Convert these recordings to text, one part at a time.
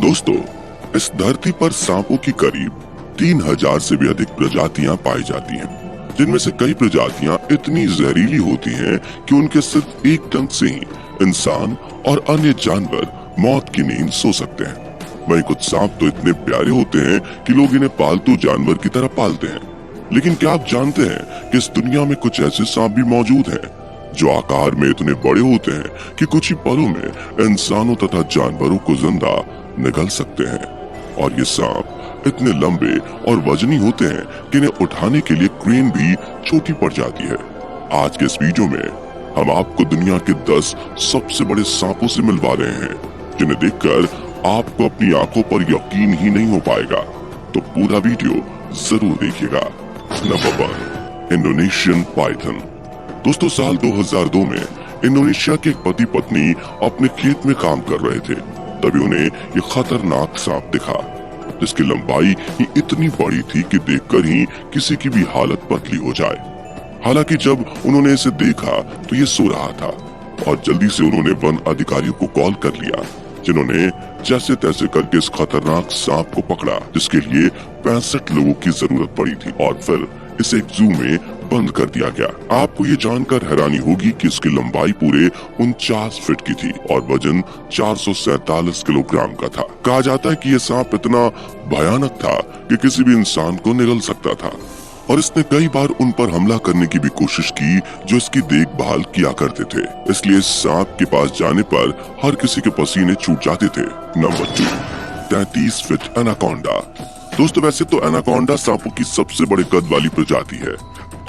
दोस्तों, इस धरती पर सांपों की करीब 3000 से भी अधिक प्रजातियां पाई जाती हैं, जिनमें से कई प्रजातियां इतनी जहरीली होती हैं कि उनके सिर्फ एक डंक से ही इंसान और अन्य जानवर मौत की नींद सो सकते हैं। वहीं कुछ सांप तो इतने प्यारे होते हैं कि लोग इन्हें पालतू जानवर की तरह पालते हैं। लेकिन क्या आप जानते हैं कि इस दुनिया में कुछ ऐसे सांप भी मौजूद हैं जो आकार में इतने बड़े होते हैं कि कुछ ही पलों में इंसानों तथा जानवरों को जिंदा निगल सकते हैं। और ये सांप इतने लंबे और वजनी होते हैं कि इन्हें उठाने के लिए क्रेन भी छोटी पड़ जाती है। आज के इस वीडियो में हम आपको दुनिया के 10 सबसे बड़े सांपों से मिलवा रहे हैं, जिन्हें देखकर आपको अपनी आंखों पर यकीन ही नहीं हो पाएगा। तो पूरा वीडियो जरूर देखिएगा। Number 1, Indonesian Python. दोस्तों, साल 2002 में इंडोनेशिया के एक पति पत्नी अपने खेत में काम कर रहे थे, तभी उन्हें ये खतरनाक सांप दिखा, जिसकी लंबाई ही इतनी बड़ी थी कि देखकर ही किसी की भी हालत पतली हो जाए। हालांकि जब उन्होंने इसे देखा तो ये सो रहा था और जल्दी से उन्होंने वन अधिकारियों को कॉल कर लिया, जिन्होंने जैसे तैसे करके इस खतरनाक सांप को पकड़ा, जिसके लिए 65 लोगों की जरूरत पड़ी थी और फिर इसे एक जू में बंद कर दिया गया। आपको ये जानकर हैरानी होगी कि इसकी लंबाई पूरे 49 फीट की थी और वजन 447 किलोग्राम का था। कहा जाता है कि यह सांप इतना भयानक था कि किसी भी इंसान को निगल सकता था और इसने कई बार उन पर हमला करने की भी कोशिश की जो इसकी देखभाल किया करते थे। इसलिए इस सांप के पास जाने पर हर किसी के पसीने छूट जाते थे। Number 2, 33 feet anaconda. दोस्तों, वैसे तो एनाकोंडा सांपों की सबसे बड़े कद वाली प्रजाति है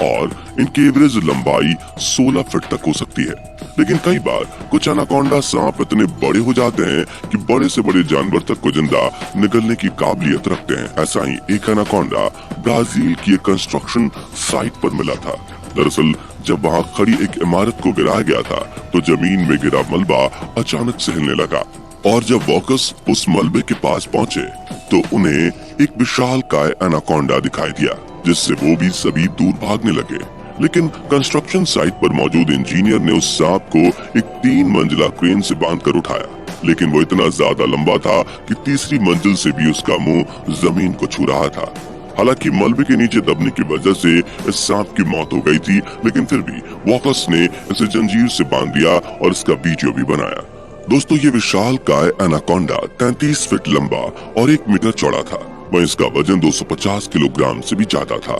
और इनकी एवरेज लंबाई 16 फीट तक हो सकती है। लेकिन कई बार कुछ एनाकोंडा सांप इतने बड़े हो जाते हैं कि बड़े से बड़े जानवर तक को जिंदा निगलने की काबिलियत रखते हैं। ऐसा ही एक एनाकोंडा ब्राजील की एक कंस्ट्रक्शन साइट पर मिला था। दरअसल जब वहाँ खड़ी एक इमारत को गिराया गया था तो जमीन में गिरा मलबा अचानक से हिलने लगा और जब वॉकर्स उस मलबे के पास पहुँचे तो उन्हें एक विशालकाय एनाकोंडा दिखाई दिया, जिससे वो भी सभी दूर भागने लगे। लेकिन कंस्ट्रक्शन साइट पर मौजूद इंजीनियर ने उस सांप को एक 3 मंजिला क्रेन से बांधकर उठाया, लेकिन वो इतना ज्यादा लंबा था कि तीसरी मंजिल से भी उसका मुंह जमीन को छू रहा था। हालांकि मलबे के नीचे दबने की वजह से इस सांप की मौत हो गई थी, लेकिन फिर भी वॉकर्स ने इसे जंजीर से बांध दिया और इसका वीडियो भी बनाया। दोस्तों, ये विशालकाय एनाकोंडा 33 फीट लंबा और 1 मीटर चौड़ा था। वहीं इसका वजन 250 किलोग्राम से भी ज्यादा था।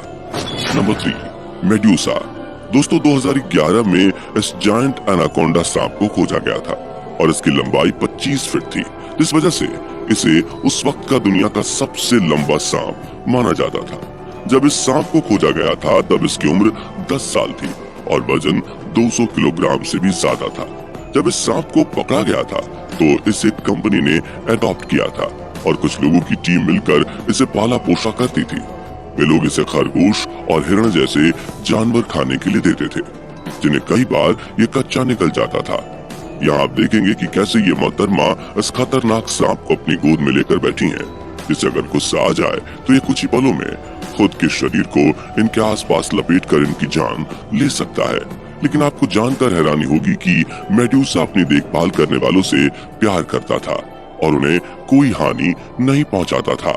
Number 3, Medusa. दोस्तों, 2011 में इस जायंट एनाकोंडा सांप को खोजा गया था और इसकी लंबाई 25 फीट थी, जिस वजह से इसे उस वक्त का दुनिया का सबसे लंबा सांप माना जाता था। जब इस सांप को खोजा गया था तब इसकी उम्र 10 साल थी और वजन 200 किलोग्राम से भी ज्यादा था। जब इस सांप को पकड़ा गया था तो इसे कंपनी ने अडॉप्ट किया था और कुछ लोगों की टीम मिलकर इसे पाला पोसा करती थी। वे लोग इसे खरगोश और हिरण जैसे जानवर खाने के लिए देते थे, जिन्हें कई बार ये कच्चा निकल जाता था। यहाँ आप देखेंगे कि कैसे ये मोहतरमा इस खतरनाक सांप को अपनी गोद में लेकर बैठी हैं, जिसे अगर गुस्सा आ जाए तो ये कुछ ही पलों में खुद के शरीर को इनके आसपास लपेटकर इनकी जान ले सकता है। लेकिन आपको जानकर हैरानी होगी कि मेडूसा अपनी देखभाल करने वालों से प्यार करता था और उन्हें कोई हानि नहीं पहुंचाता था।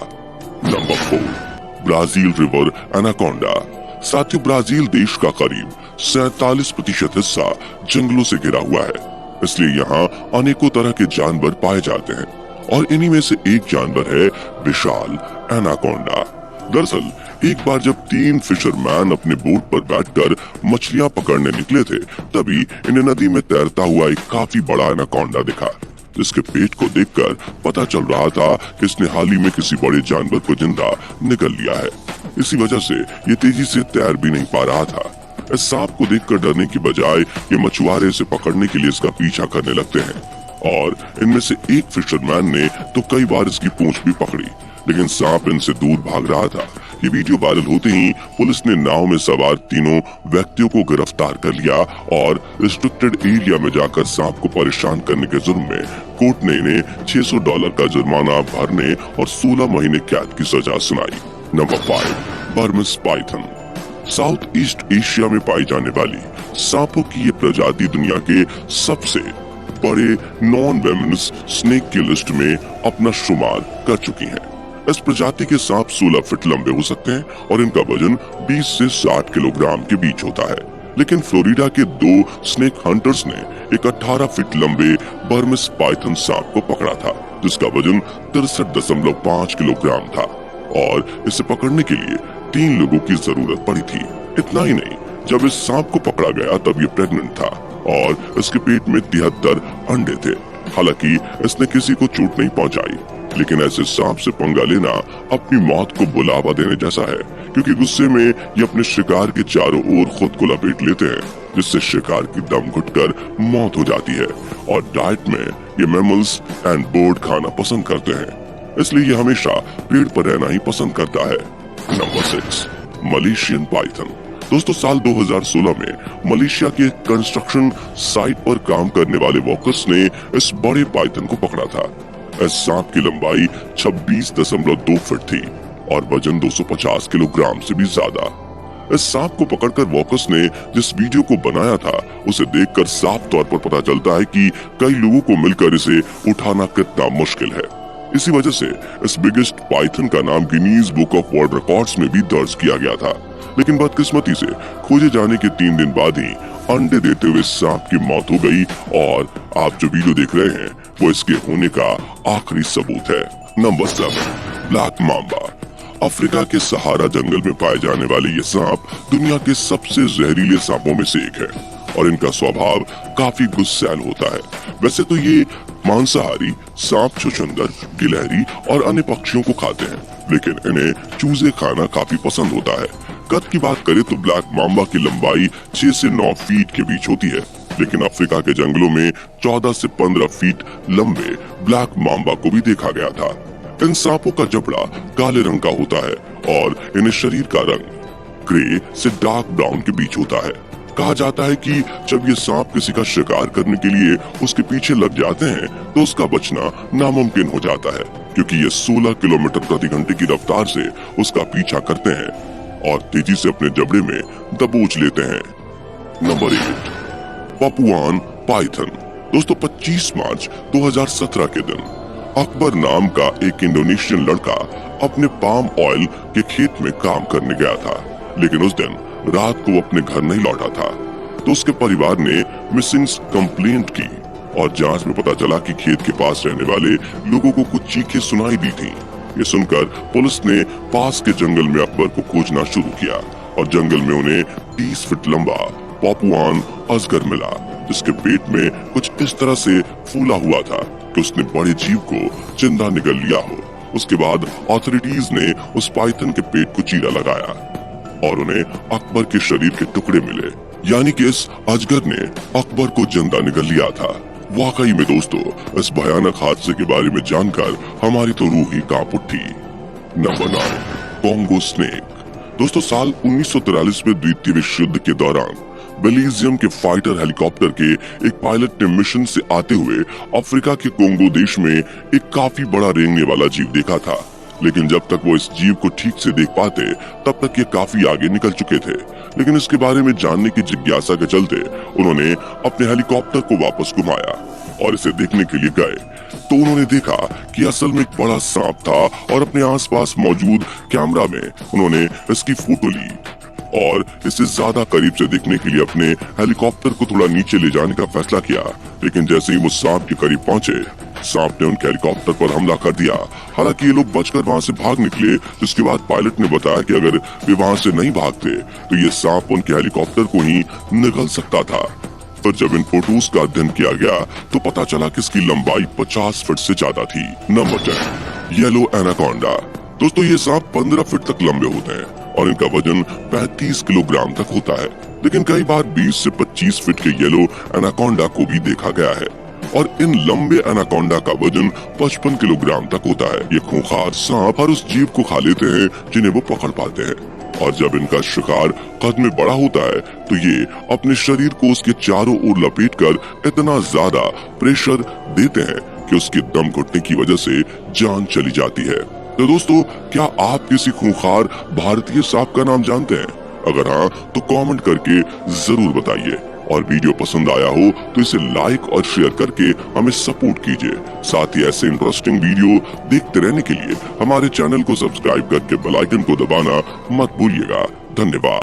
Number 4, Brazil river anaconda. साथियों, ब्राजील देश का करीब 47% हिस्सा जंगलों से घिरा हुआ है, इसलिए यहाँ अनेकों तरह के जानवर पाए जाते हैं और इन्हीं में से एक जानवर है विशाल एनाकोंडा। दरअसल एक बार जब 3 फिशरमैन अपने बोट पर बैठकर मछलियां पकड़ने निकले थे, तभी इन्हें नदी में तैरता हुआ एक काफी बड़ा एनाकोंडा दिखा, जिसके पेट को देखकर पता चल रहा था कि इसने हाल ही में किसी बड़े जानवर को जिंदा निगल लिया है। इसी वजह से ये तेजी से तैर भी नहीं पा रहा था। इस सांप को देखकर डरने की बजाय ये मछुआरे इसे पकड़ने के लिए इसका पीछा करने लगते हैं और इनमें से एक फिशरमैन ने तो कई बार इसकी पूंछ भी पकड़ी, लेकिन सांप इनसे दूर भाग रहा था। ये वीडियो वायरल होते ही पुलिस ने नाव में सवार तीनों व्यक्तियों को गिरफ्तार कर लिया और रिस्ट्रिक्टेड एरिया में जाकर सांप को परेशान करने के जुर्म में कोर्ट ने इन्हें $600 का जुर्माना भरने और 16 महीने कैद की सजा सुनाई। Number 5, Burmese Python. South east Asia में पाई जाने वाली सांपों की ये प्रजाति दुनिया के सबसे बड़े नॉन वेमिनस स्नेक की लिस्ट में अपना शुमार कर चुकी हैं। इस प्रजाति के सांप 16 फीट लंबे हो सकते हैं और इनका वजन 20 से 60 किलोग्राम के बीच होता है। लेकिन फ्लोरिडा के 2 स्नेक हंटर्स ने एक 18 फीट लंबे बर्मिस पाइथन सांप को पकड़ा था, जिसका वजन 63.5 किलोग्राम था और इसे पकड़ने के लिए 3 लोगों की जरूरत पड़ी थी। इतना ही नहीं, जब इस सांप को पकड़ा गया तब ये प्रेग्नेंट था और इसके पेट में 73 अंडे थे। हालांकि इसने किसी को चोट नहीं पहुंचाई, लेकिन ऐसे सांप से पंगा लेना अपनी मौत को बुलावा देने जैसा है, क्योंकि गुस्से में ये अपने शिकार के चारों ओर खुद को लपेट लेते हैं, जिससे शिकार की दम घुटकर मौत हो जाती है। और डाइट में ये मैमल्स एंड बर्ड खाना पसंद करते हैं, इसलिए ये हमेशा पेड़ पर रहना ही पसंद करता है। Number 6, Malaysian Python. दोस्तों, साल 2016 में मलेशिया के कंस्ट्रक्शन साइट पर काम करने वाले वर्कर्स ने इस बड़े पाइथन को पकड़ा था। इस सांप की लंबाई 26.2 फीट थी और वजन 250 किलोग्राम से भी ज्यादा। इस सांप को पकड़कर वर्कर्स ने जिस वीडियो को बनाया था, उसे देखकर साफ तौर पर पता चलता है कि कई लोगों को मिलकर इसे उठाना कितना मुश्किल है। इसी वजह से इस बिगेस्ट पाइथन का नाम Guinness book of world records में भी दर्ज किया गया था। लेकिन बदकिस्मती से खोजे जाने के 3 दिन बाद ही अंडे देते हुए सांप की मौत हो गई और आप जो वीडियो देख रहे हैं वो इसके होने का आखिरी सबूत है। Number 7, black Mamba. अफ्रीका के सहारा जंगल में पाए जाने वाले ये सांप दुनिया के सबसे जहरीले सांपों में से एक है और इनका स्वभाव काफी गुस्सैल होता है। वैसे तो ये मांसाहारी सांप छुछुंदर, गिलहरी और अन्य पक्षियों को खाते हैं, लेकिन इन्हें चूजे खाना काफी पसंद होता है। कद की बात करें तो ब्लैक मांबा की लंबाई 6 से 9 फीट के बीच होती है, लेकिन अफ्रीका के जंगलों में 14 से 15 फीट लंबे ब्लैक मांबा को भी देखा गया था। इन सांपों का जबड़ा काले रंग का होता है और इन्हें शरीर का रंग ग्रे से डार्क ब्राउन के बीच होता है। कहा जाता है कि जब ये सांप किसी का शिकार करने के लिए उसके पीछे लग जाते हैं तो उसका बचना नामुमकिन हो जाता है, क्योंकि ये 16 किलोमीटर प्रति घंटे की रफ्तार से उसका पीछा करते हैं और तेजी से अपने जबड़े में दबोच लेते हैं। Number 8, Papuan Python. दोस्तों, 25 मार्च 2017 के दिन अकबर नाम का एक इंडोनेशियन लड़का अपने पाम ऑयल के खेत में काम करने गया था, लेकिन उस दिन रात को अपने घर नहीं लौटा था। तो उसके परिवार ने मिसिंग कंप्लेंट की और जांच में पता चला कि खेत के पास रहने वाले लोगों को कुछ चीखें सुनाई दी थी। ये सुनकर पुलिस ने पास के जंगल में अकबर को खोजना शुरू किया और जंगल में उन्हें 30 फीट लंबा पापुआन अजगर मिला, जिसके पेट में कुछ इस तरह से फूला हुआ था कि उसने बड़े जीव को जिंदा निगल लिया हो। उसके बाद ऑथोरिटीज ने उस पाइथन के पेट को चीरा लगाया और उन्हें अकबर के शरीर के टुकड़े मिले, यानी कि इस अजगर ने अकबर को जिंदा निगल लिया था। वाकई में दोस्तों, इस भयानक हादसे के बारे में जानकर हमारी तो रूह ही कांप उठी। Number 9, Congo snake. दोस्तों, साल 1943 में द्वितीय विश्व युद्ध के दौरान बेल्जियम के फाइटर हेलीकॉप्टर के एक पायलट ने मिशन से आते हुए अफ्रीका के कोंगो देश में एक काफी बड़ा रेंगने वाला जीव देखा था, लेकिन जब तक वो इस जीव को ठीक से देख पाते तब तक ये काफी आगे निकल चुके थे। लेकिन इसके बारे में जानने की जिज्ञासा के चलते उन्होंने अपने हेलीकॉप्टर को वापस घुमाया और इसे देखने के लिए गए, तो उन्होंने देखा कि असल में एक बड़ा सांप था और अपने आसपास मौजूद कैमरा में उन्होंने इसकी फोटो ली और इसे ज्यादा करीब से देखने के लिए अपने हेलीकॉप्टर को थोड़ा नीचे ले जाने का फैसला किया। लेकिन जैसे ही वो सांप के करीब पहुंचे, सांप ने उनके हेलीकॉप्टर पर हमला कर दिया। हालांकि ये लोग बचकर वहां से भाग निकले, जिसके बाद पायलट ने बताया कि अगर वे वहां से नहीं भागते तो ये सांप उनके हेलीकॉप्टर को ही निगल सकता था। पर जब इन फोटोज का अध्ययन किया गया तो पता चला कि इसकी लंबाई 50 फीट से ज्यादा थी। Number 10, yellow anaconda. दोस्तों, ये सांप 15 फीट तक लंबे होते हैं और इनका वजन 35 किलोग्राम तक होता है, लेकिन कई बार 20 से 25 फीट के येलो एनाकोंडा को भी देखा गया है और इन लंबे एनाकोंडा का वजन 55 किलोग्राम तक होता है। ये खूंखार सांप हर उस जीव को खा लेते हैं जिन्हें वो पकड़ पाते हैं और जब इनका शिकार कद में बड़ा होता है तो ये अपने शरीर को उसके चारों ओर लपेटकर इतना ज्यादा प्रेशर देते हैं कि उसके दम घुटने की वजह से जान चली जाती है। तो दोस्तों, क्या आप किसी खूंखार भारतीय सांप का नाम जानते हैं? अगर हाँ तो कमेंट करके जरूर बताइए। और वीडियो पसंद आया हो तो इसे लाइक और शेयर करके हमें सपोर्ट कीजिए। साथ ही ऐसे इंटरेस्टिंग वीडियो देखते रहने के लिए हमारे चैनल को सब्सक्राइब करके बेल आइकन को दबाना मत भूलिएगा। धन्यवाद।